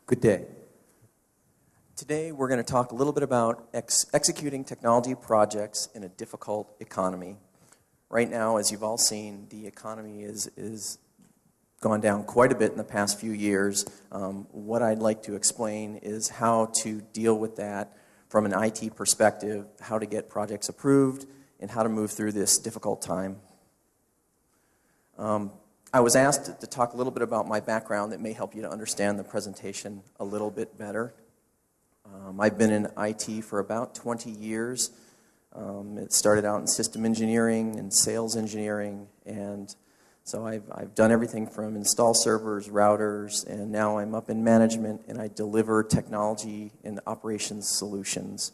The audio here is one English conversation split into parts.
Good day. Today we're going to talk a little bit about executing technology projects in a difficult economy. Right now, as you've all seen, the economy is gone down quite a bit in the past few years. What I'd like to explain is how to deal with that from an IT perspective, how to get projects approved, and how to move through this difficult time. I was asked to talk a little bit about my background that may help you to understand the presentation a little bit better. I've been in IT for about 20 years. It started out in system engineering and sales engineering, and so I've done everything from install servers, routers, and now I'm up in management and I deliver technology and operations solutions.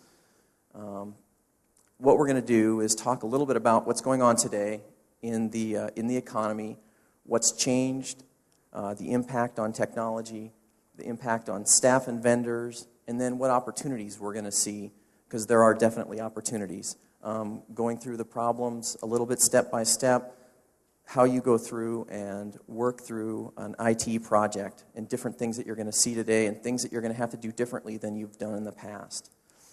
What we're going to do is talk a little bit about what's going on today in the economy, what's changed, the impact on technology, the impact on staff and vendors, and then what opportunities we're going to see, because there are definitely opportunities. Going through the problems a little bit step by step, how you go through and work through an IT project, and different things that you're going to see today and things that you're going to have to do differently than you've done in the past.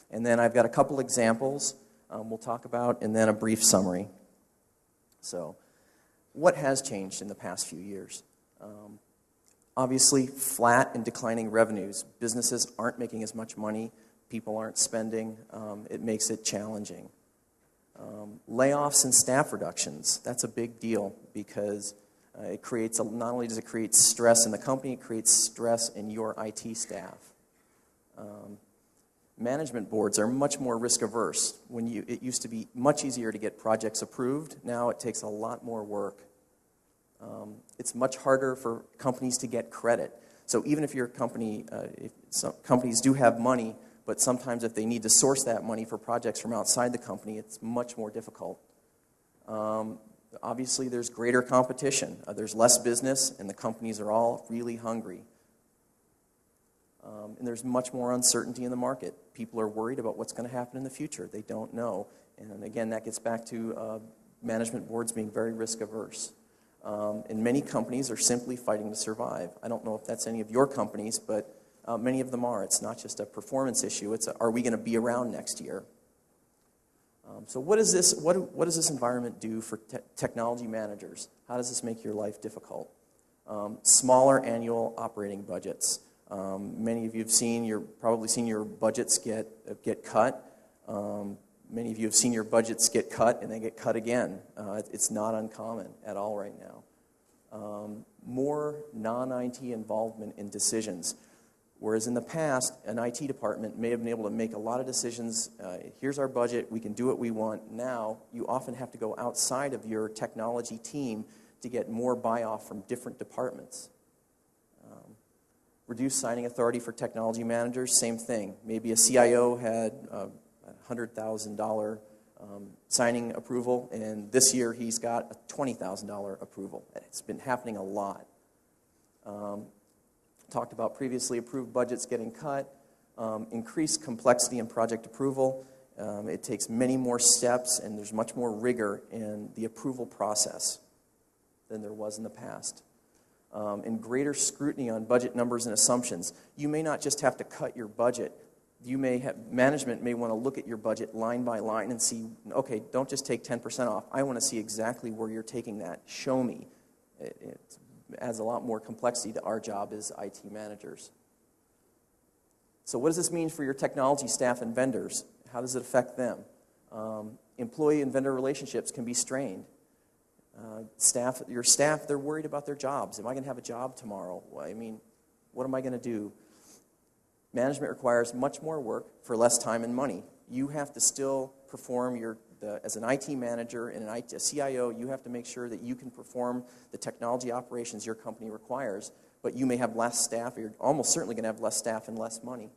And then I've got a couple examples we'll talk about, and then a brief summary. So, what has changed in the past few years? Obviously, flat and declining revenues. Businesses aren't making as much money. People aren't spending. It makes it challenging. Layoffs and staff reductions. That's a big deal because it creates, not only does it create stress in the company, it creates stress in your IT staff. Management boards are much more risk averse. It used to be much easier to get projects approved. Now it takes a lot more work. It's much harder for companies to get credit. So even if your company, some companies do have money, but sometimes if they need to source that money for projects from outside the company, it's much more difficult. Obviously, there's greater competition. There's less business, and the companies are all really hungry. And there's much more uncertainty in the market. People are worried about what's going to happen in the future. They don't know. And again, that gets back to management boards being very risk averse. And many companies are simply fighting to survive. I don't know if that's any of your companies, but many of them are. It's not just a performance issue. It's are we going to be around next year? So what does this environment do for technology managers? How does this make your life difficult? Smaller annual operating budgets. Many of you have probably seen your budgets get cut. Many of you have seen your budgets get cut and then get cut again. It's not uncommon at all right now. More non-IT involvement in decisions. Whereas in the past, an IT department may have been able to make a lot of decisions. Here's our budget, we can do what we want. Now, you often have to go outside of your technology team to get more buy-off from different departments. Reduced signing authority for technology managers, same thing. Maybe a CIO had $100,000 signing approval, and this year he's got a $20,000 approval. It's been happening a lot. Talked about previously, approved budgets getting cut, increased complexity in project approval. It takes many more steps, and there's much more rigor in the approval process than there was in the past. And greater scrutiny on budget numbers and assumptions. You may not just have to cut your budget. Management may want to look at your budget line by line and see, okay, don't just take 10% off. I want to see exactly where you're taking that. Show me. It adds a lot more complexity to our job as IT managers. So what does this mean for your technology staff and vendors? How does it affect them? Employee and vendor relationships can be strained. Your staff, they're worried about their jobs. Am I going to have a job tomorrow? Well, what am I going to do? Management requires much more work for less time and money. You have to still perform as an IT manager and a CIO, you have to make sure that you can perform the technology operations your company requires, but you may have less staff, or you're almost certainly going to have less staff and less money.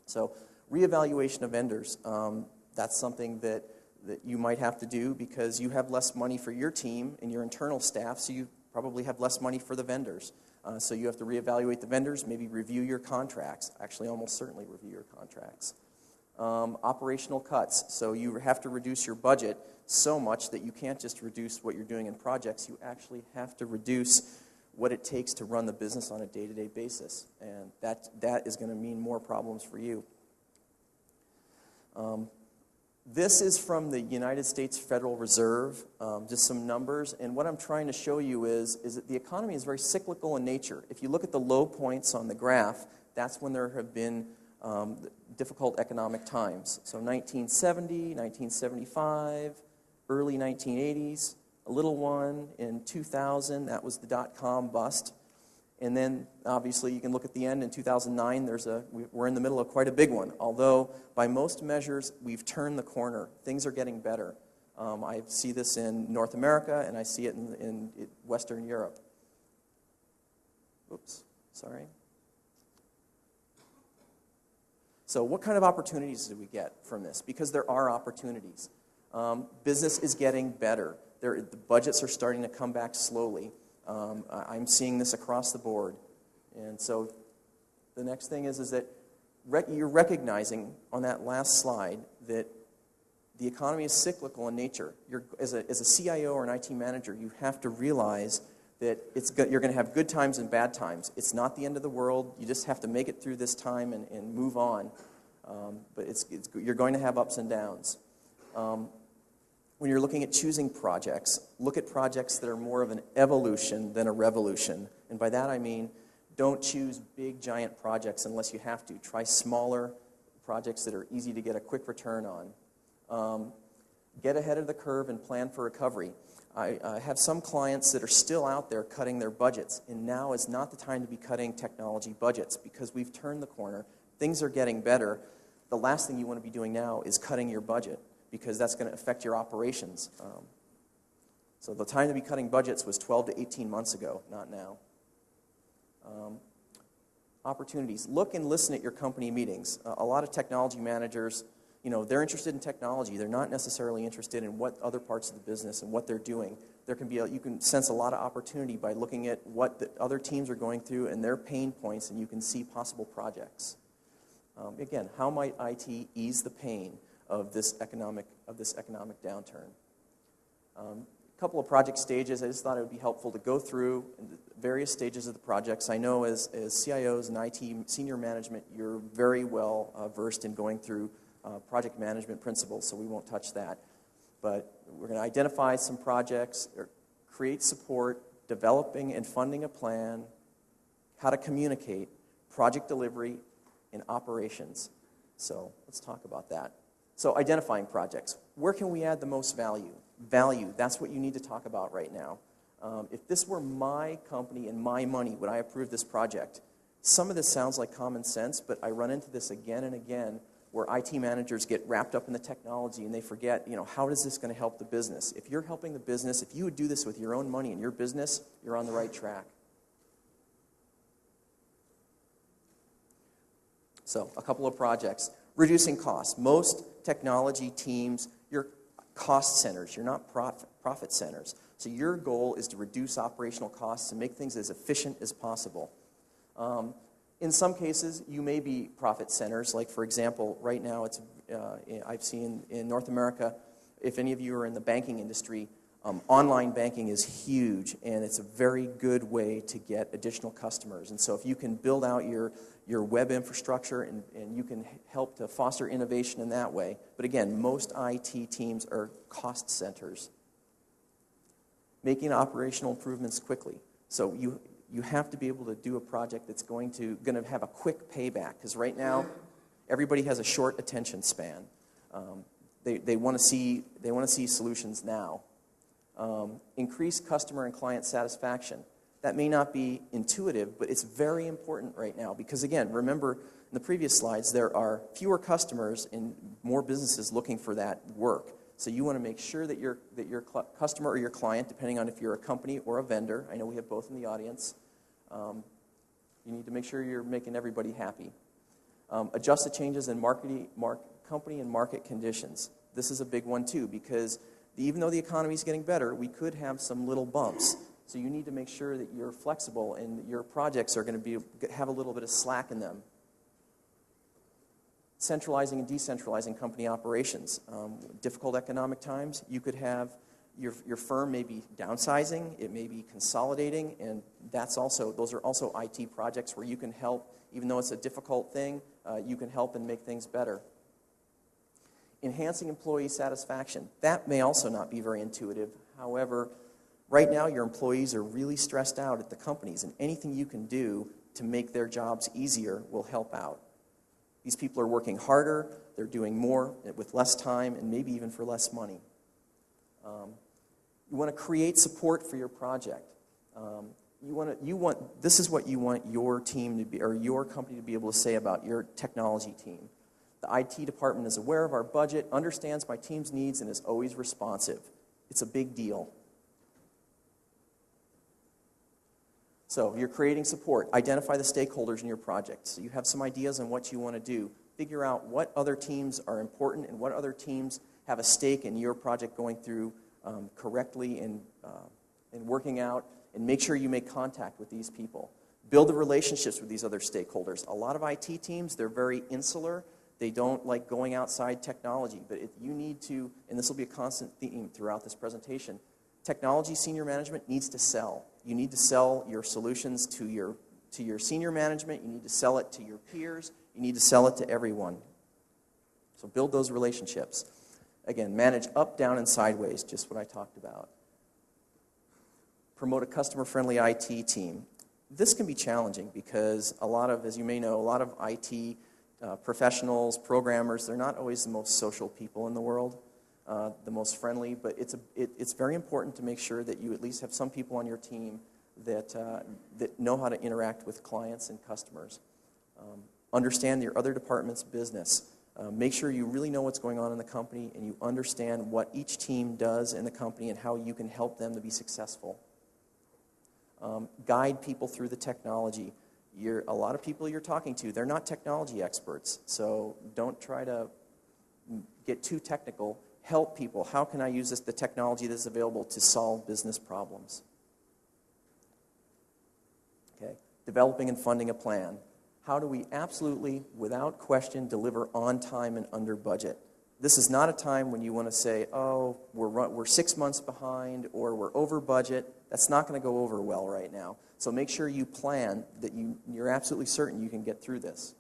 So, reevaluation of vendors, that's something that you might have to do because you have less money for your team and your internal staff, so you probably have less money for the vendors. So you have to reevaluate the vendors, maybe review your contracts, actually almost certainly review your contracts. Operational cuts, so you have to reduce your budget so much that you can't just reduce what you're doing in projects, you actually have to reduce what it takes to run the business on a day-to-day basis. And that is going to mean more problems for you. This is from the United States Federal Reserve, just some numbers. And what I'm trying to show you is that the economy is very cyclical in nature. If you look at the low points on the graph, that's when there have been difficult economic times. So 1970, 1975, early 1980s, a little one in 2000, that was the dot-com bust. And then, obviously, you can look at the end in 2009. We're in the middle of quite a big one. Although, by most measures, we've turned the corner. Things are getting better. I see this in North America, and I see it in Western Europe. Oops, sorry. So what kind of opportunities do we get from this? Because there are opportunities. Business is getting better. The budgets are starting to come back slowly. I'm seeing this across the board. And so the next thing is that you're recognizing on that last slide that the economy is cyclical in nature. As a CIO or an IT manager, you have to realize that you're going to have good times and bad times. It's not the end of the world. You just have to make it through this time and move on. But you're going to have ups and downs. When you're looking at choosing projects, look at projects that are more of an evolution than a revolution. And by that I mean, don't choose big, giant projects unless you have to. Try smaller projects that are easy to get a quick return on. Get ahead of the curve and plan for recovery. I have some clients that are still out there cutting their budgets, and now is not the time to be cutting technology budgets because we've turned the corner. Things are getting better. The last thing you want to be doing now is cutting your budget, because that's going to affect your operations. So the time to be cutting budgets was 12 to 18 months ago, not now. Opportunities. Look and listen at your company meetings. A lot of technology managers, they're interested in technology. They're not necessarily interested in what other parts of the business and what they're doing. You can sense a lot of opportunity by looking at what the other teams are going through and their pain points, and you can see possible projects. Again, how might IT ease the pain of this economic downturn? A couple of project stages. I just thought it would be helpful to go through various stages of the projects. I know as CIOs and IT senior management, you're very well versed in going through project management principles, so we won't touch that. But we're going to identify some projects, or create support, developing and funding a plan, how to communicate, project delivery, and operations. So let's talk about that. So identifying projects. Where can we add the most value? Value, that's what you need to talk about right now. If this were my company and my money, would I approve this project? Some of this sounds like common sense, but I run into this again and again where IT managers get wrapped up in the technology and they forget, how is this going to help the business? If you're helping the business, if you would do this with your own money and your business, you're on the right track. So, a couple of projects. Reducing costs. Most technology teams, you're cost centers. You're not profit centers. So your goal is to reduce operational costs and make things as efficient as possible. In some cases, you may be profit centers. Like, for example, right now, I've seen in North America, if any of you are in the banking industry, online banking is huge, and it's a very good way to get additional customers. And so if you can build out your web infrastructure and you can help to foster innovation in that way. But again, most IT teams are cost centers. Making operational improvements quickly. So you have to be able to do a project that's going to have a quick payback, because right now everybody has a short attention span. They want to see solutions now. Increase customer and client satisfaction. That may not be intuitive, but it's very important right now because, again, remember in the previous slides, there are fewer customers and more businesses looking for that work. So you want to make sure that your customer or your client, depending on if you're a company or a vendor, I know we have both in the audience, you need to make sure you're making everybody happy. Adjust the changes in company and market conditions. This is a big one too, because even though the economy is getting better, we could have some little bumps. So you need to make sure that you're flexible and your projects are going to have a little bit of slack in them. Centralizing and decentralizing company operations. Difficult economic times, you could have Your firm may be downsizing, it may be consolidating, and those are also IT projects where you can help, even though it's a difficult thing, you can help and make things better. Enhancing employee satisfaction. That may also not be very intuitive. However, right now your employees are really stressed out at the companies, and anything you can do to make their jobs easier will help out. These people are working harder, they're doing more with less time, and maybe even for less money. You want to create support for your project. This is what you want your team to be, or your company to be able to say about your technology team. The IT department is aware of our budget, understands my team's needs, and is always responsive. It's a big deal. So you're creating support. Identify the stakeholders in your project. So you have some ideas on what you want to do. Figure out what other teams are important and what other teams have a stake in your project going through correctly and working out, and make sure you make contact with these people. Build the relationships with these other stakeholders. A lot of IT teams, they're very insular. They don't like going outside technology, but you need to, and this will be a constant theme throughout this presentation, technology senior management needs to sell. You need to sell your solutions to your senior management. You need to sell it to your peers. You need to sell it to everyone. So build those relationships. Again, manage up, down, and sideways, just what I talked about. Promote a customer-friendly IT team. This can be challenging because as you may know, a lot of IT professionals, programmers, they're not always the most social people in the world, the most friendly, but it's very important to make sure that you at least have some people on your team that know how to interact with clients and customers. Understand your other department's business. Make sure you really know what's going on in the company and you understand what each team does in the company and how you can help them to be successful. Guide people through the technology. A lot of people you're talking to, they're not technology experts, so don't try to get too technical. Help people. How can I use the technology that's available to solve business problems? Okay. Developing and funding a plan. How do we absolutely, without question, deliver on time and under budget? This is not a time when you want to say, oh, we're 6 months behind or we're over budget. That's not going to go over well right now. So make sure you plan that you're absolutely certain you can get through this.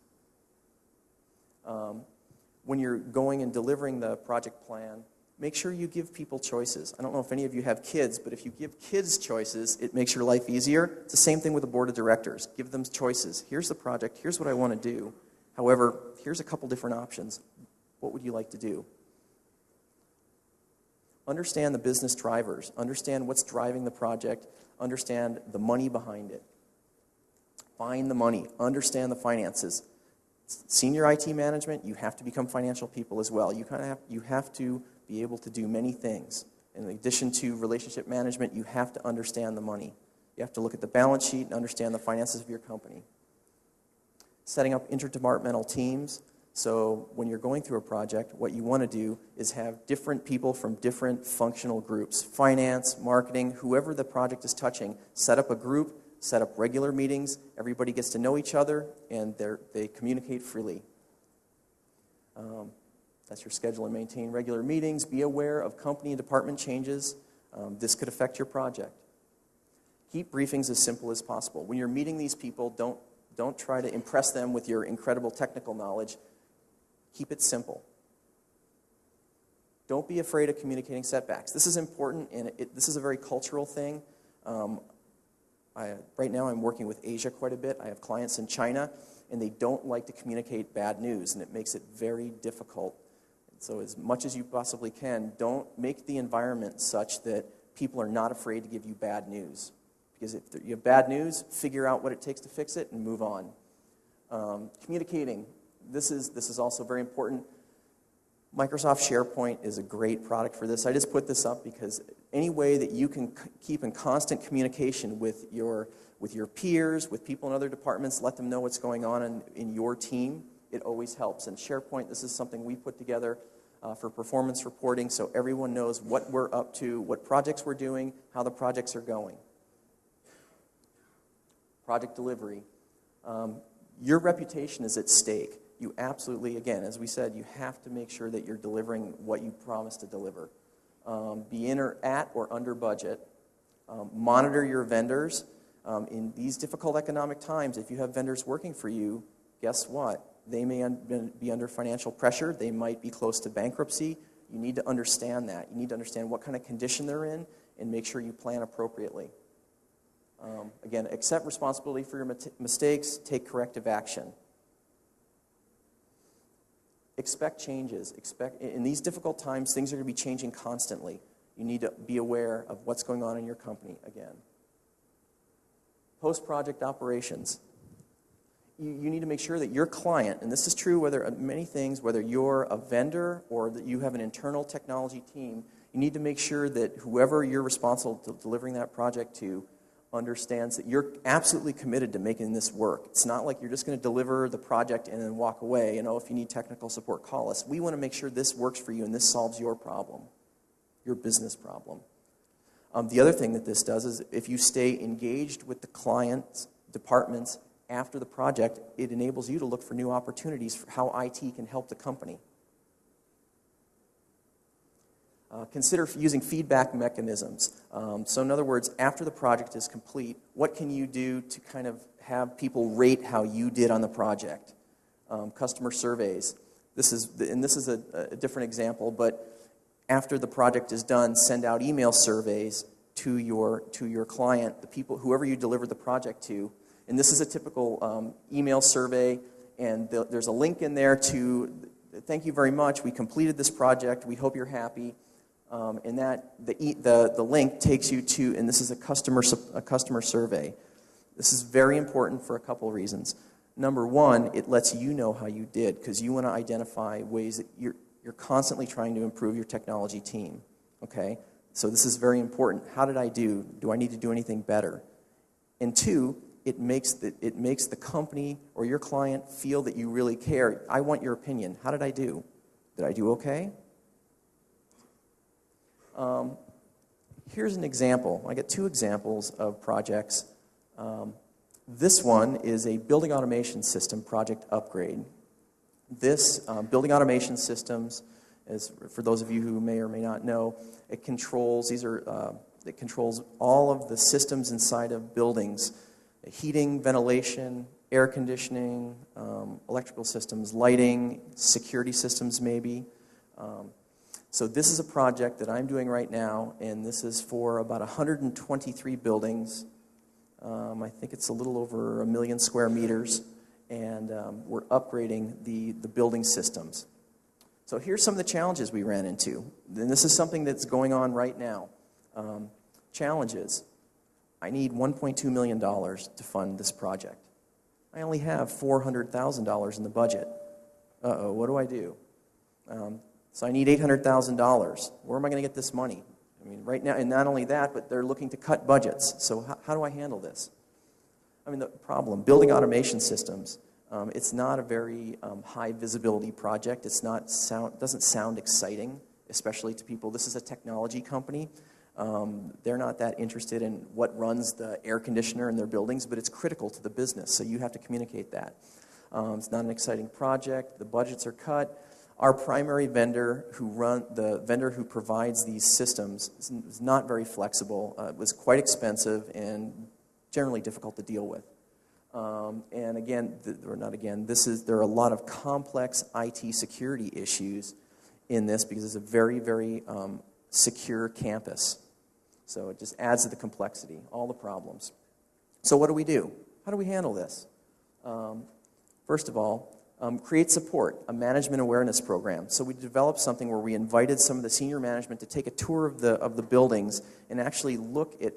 When you're going and delivering the project plan, make sure you give people choices. I don't know if any of you have kids, but if you give kids choices, it makes your life easier. It's the same thing with the board of directors. Give them choices. Here's the project. Here's what I want to do. However, here's a couple different options. What would you like to do? Understand the business drivers. Understand what's driving the project. Understand the money behind it. Find the money. Understand the finances. Senior IT management, you have to become financial people as well. You have to be able to do many things. In addition to relationship management, you have to understand the money. You have to look at the balance sheet and understand the finances of your company. Setting up interdepartmental teams. So when you're going through a project, what you want to do is have different people from different functional groups. Finance, marketing, whoever the project is touching, set up a group, set up regular meetings. Everybody gets to know each other, and they communicate freely. That's your schedule and maintain regular meetings. Be aware of company and department changes. This could affect your project. Keep briefings as simple as possible. When you're meeting these people, don't try to impress them with your incredible technical knowledge. Keep it simple. Don't be afraid of communicating setbacks. This is important, and this is a very cultural thing. Right now I'm working with Asia quite a bit. I have clients in China, and they don't like to communicate bad news, and it makes it very difficult. So as much as you possibly can, don't make the environment such that people are not afraid to give you bad news. Because if you have bad news, figure out what it takes to fix it and move on. Communicating. This is also very important. Microsoft SharePoint is a great product for this. I just put this up because any way that you can keep in constant communication with your peers, with people in other departments, let them know what's going on in your team, it always helps. And SharePoint, this is something we put together for performance reporting so everyone knows what we're up to, what projects we're doing, how the projects are going. Project delivery. Your reputation is at stake. You absolutely, again, as we said, you have to make sure that you're delivering what you promised to deliver. be in or at or under budget, monitor your vendors. In these difficult economic times, if you have vendors working for you, guess what? They may be under financial pressure. They might be close to bankruptcy. You need to understand that. You need to understand what kind of condition they're in and make sure you plan appropriately. Again, accept responsibility for your mistakes. Take corrective action. Expect changes. In these difficult times, things are going to be changing constantly. You need to be aware of what's going on in your company again. Post-project operations. You need to make sure that your client, and this is true many things, whether you're a vendor or that you have an internal technology team, you need to make sure that whoever you're responsible to delivering that project to understands that you're absolutely committed to making this work. It's not like you're just going to deliver the project and then walk away. If you need technical support, call us. We want to make sure this works for you and this solves your problem, your business problem. The other thing that this does is if you stay engaged with the client's departments after the project, it enables you to look for new opportunities for how IT can help the company. Consider using feedback mechanisms. So in other words, after the project is complete, what can you do to kind of have people rate how you did on the project? Customer surveys. This is a different example, but after the project is done, send out email surveys to your client, the people, whoever you delivered the project to. And this is a typical email survey, and there's a link in there to, thank you very much, we completed this project, we hope you're happy. And the link takes you to, and this is a customer survey. This is very important for a couple of reasons. Number one, it lets you know how you did, because you want to identify ways that you're constantly trying to improve your technology team. Okay? So this is very important. How did I do? Do I need to do anything better? And two, it makes the company or your client feel that you really care. I want your opinion. How did I do? Did I do okay? Here's an example. I got two examples of projects. This one is a building automation system project upgrade. This building automation systems, as for those of you who may or may not know, it controls all of the systems inside of buildings: heating, ventilation, air conditioning, electrical systems, lighting, security systems maybe. So this is a project that I'm doing right now, and this is for about 123 buildings. I think it's a little over 1 million square meters, and we're upgrading the building systems. So here's some of the challenges we ran into, and this is something that's going on right now. Challenges. I need $1.2 million to fund this project. I only have $400,000 in the budget. Uh-oh, what do I do? So I need $800,000. Where am I going to get this money? I mean, right now, and not only that, but they're looking to cut budgets. So how do I handle this? I mean, the problem, building automation systems, it's not a very high visibility project. Doesn't sound exciting, especially to people. This is a technology company. They're not that interested in what runs the air conditioner in their buildings, but it's critical to the business, so you have to communicate that. It's not an exciting project. The budgets are cut. Our primary vendor, the vendor who provides these systems, is not very flexible. It was quite expensive and generally difficult to deal with. And again, there are a lot of complex IT security issues in this because it's a very, very secure campus. So it just adds to the complexity, all the problems. So what do we do? How do we handle this? First of all, create support, a management awareness program. So we developed something where we invited some of the senior management to take a tour of the buildings and actually look at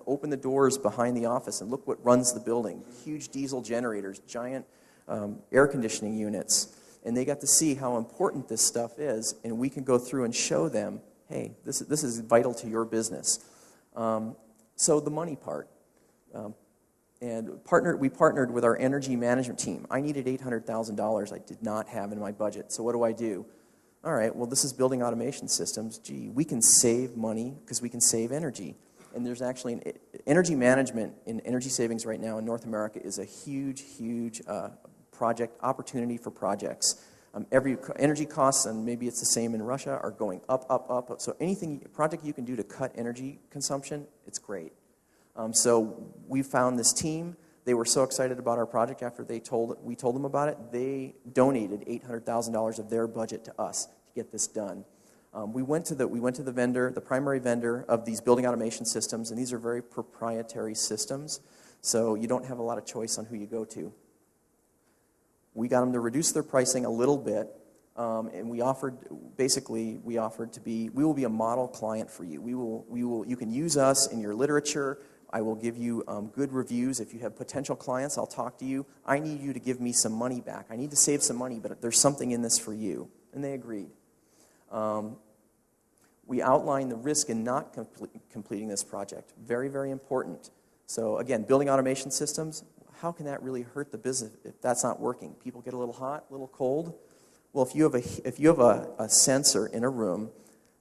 open the doors behind the office and look what runs the building. Huge diesel generators, giant air conditioning units. And they got to see how important this stuff is, and we can go through and show them, hey, this is vital to your business. So the money part. We partnered with our energy management team. I needed $800,000 I did not have in my budget. So what do? All right, well, this is building automation systems. Gee, we can save money because we can save energy. And there's actually energy management and energy savings right now in North America is a huge, huge project opportunity for projects. Energy costs, and maybe it's the same in Russia, are going up, up, up. So project you can do to cut energy consumption, it's great. So we found this team. They were so excited about our project after we told them about it. They donated $800,000 of their budget to us to get this done. We went to the vendor, the primary vendor of these building automation systems, and these are very proprietary systems, so you don't have a lot of choice on who you go to. We got them to reduce their pricing a little bit, and we will be a model client for you. You can use us in your literature. I will give you good reviews. If you have potential clients, I'll talk to you. I need you to give me some money back. I need to save some money, but there's something in this for you. And they agreed. We outlined the risk in not completing this project. Very, very important. So again, building automation systems, how can that really hurt the business if that's not working? People get a little hot, a little cold. Well, if you have a sensor in a room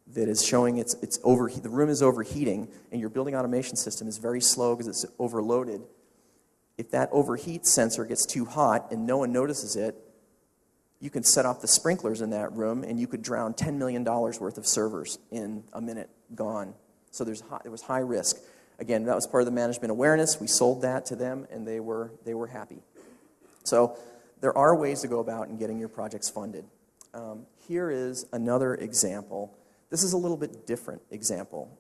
that is showing the room is overheating, and your building automation system is very slow because it's overloaded, if that overheat sensor gets too hot and no one notices it, you can set off the sprinklers in that room, and you could drown $10 million worth of servers in a minute, gone. So there was high risk. Again, that was part of the management awareness. We sold that to them, and they were happy. So there are ways to go about in getting your projects funded. Here is another example. This is a little bit different example.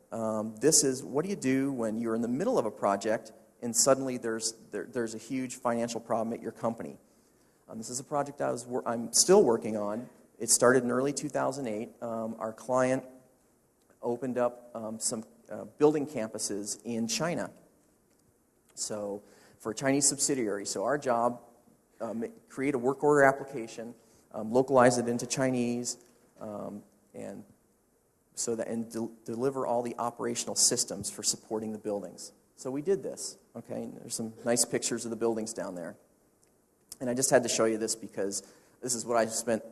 This is, what do you do when you're in the middle of a project and suddenly there's a huge financial problem at your company? This is a project I'm still working on. It started in early 2008. Our client opened up some building campuses in China. So for a Chinese subsidiary. So our job, create a work order application, localize it into Chinese, and deliver all the operational systems for supporting the buildings. So we did this. Okay, and there's some nice pictures of the buildings down there. And I just had to show you this because this is what I spent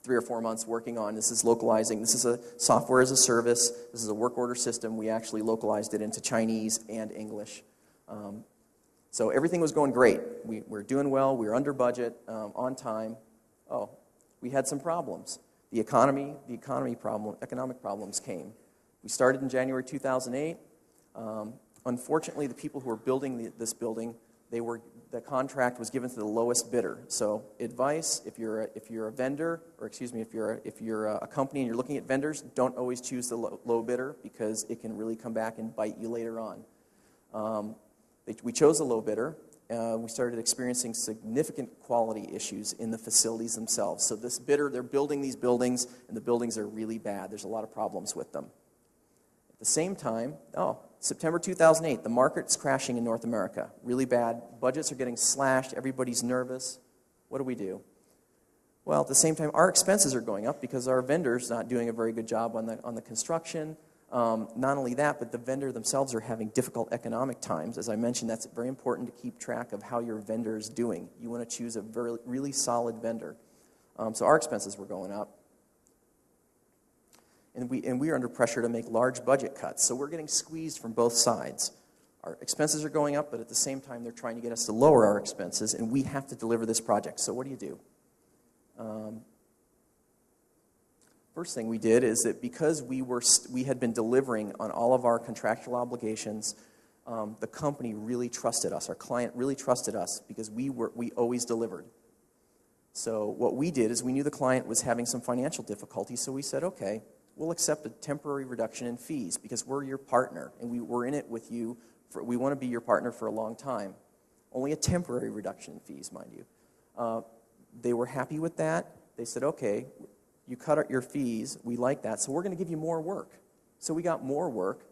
3 or 4 months working on. This is localizing. This is a software as a service. This is a work order system. We actually localized it into Chinese and English. So everything was going great. We were doing well. We were under budget, on time. Oh, we had some problems. Economic problems came. We started in January 2008. Unfortunately, the people who were building this building, the contract was given to the lowest bidder. So advice, if you're a vendor, or excuse me, if you're a company and you're looking at vendors, don't always choose the low bidder because it can really come back and bite you later on. We chose the low bidder. We started experiencing significant quality issues in the facilities themselves. So this bidder, they're building these buildings, and the buildings are really bad. There's a lot of problems with them. At the same time, September 2008, the market's crashing in North America. Really bad. Budgets are getting slashed. Everybody's nervous. What do? Well, at the same time, our expenses are going up because our vendor's not doing a very good job on the construction. Not only that, but the vendor themselves are having difficult economic times. As I mentioned, that's very important to keep track of how your vendor is doing. You want to choose a really solid vendor. So our expenses were going up. And we are under pressure to make large budget cuts. So we're getting squeezed from both sides. Our expenses are going up, but at the same time, they're trying to get us to lower our expenses, and we have to deliver this project. So what do? First thing we did is that because we had been delivering on all of our contractual obligations, the company really trusted us. Our client really trusted us because we always delivered. So what we did is we knew the client was having some financial difficulty, so we said, okay, we'll accept a temporary reduction in fees because we're your partner and we're in it with you. We want to be your partner for a long time. Only a temporary reduction in fees, mind you. They were happy with that. They said, okay, you cut out your fees. We like that, so we're going to give you more work. So we got more work.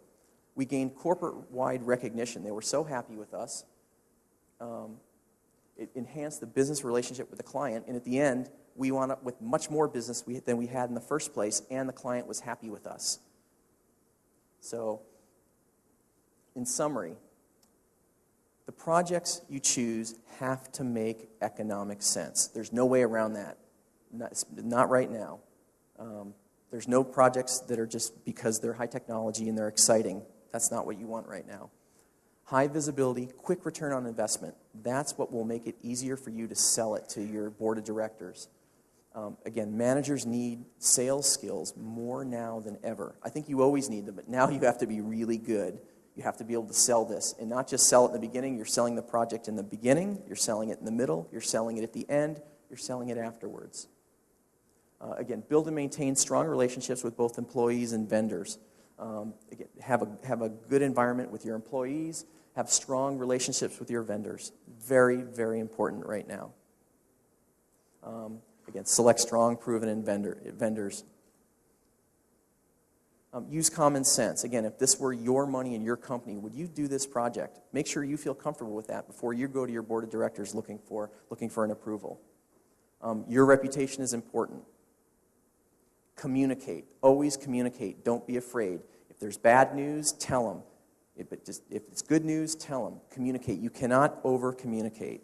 We gained corporate-wide recognition. They were so happy with us. It enhanced the business relationship with the client, and at the end, we wound up with much more business than we had in the first place, and the client was happy with us. So, in summary, the projects you choose have to make economic sense. There's no way around that. Not right now. There's no projects that are just because they're high technology and they're exciting. That's not what you want right now. High visibility, quick return on investment. That's what will make it easier for you to sell it to your board of directors. Again, managers need sales skills more now than ever. I think you always need them, but now you have to be really good. You have to be able to sell this, and not just sell it in the beginning. You're selling the project in the beginning, you're selling it in the middle, you're selling it at the end, you're selling it afterwards. Again, build and maintain strong relationships with both employees and vendors. Again, have a good environment with your employees, have strong relationships with your vendors. Very, very important right now. Again, select strong, proven vendors. Use common sense. Again, if this were your money in your company, would you do this project? Make sure you feel comfortable with that before you go to your board of directors looking for an approval. Your reputation is important. Communicate. Always communicate. Don't be afraid. If there's bad news, tell them. If it's good news, tell them. Communicate. You cannot over-communicate.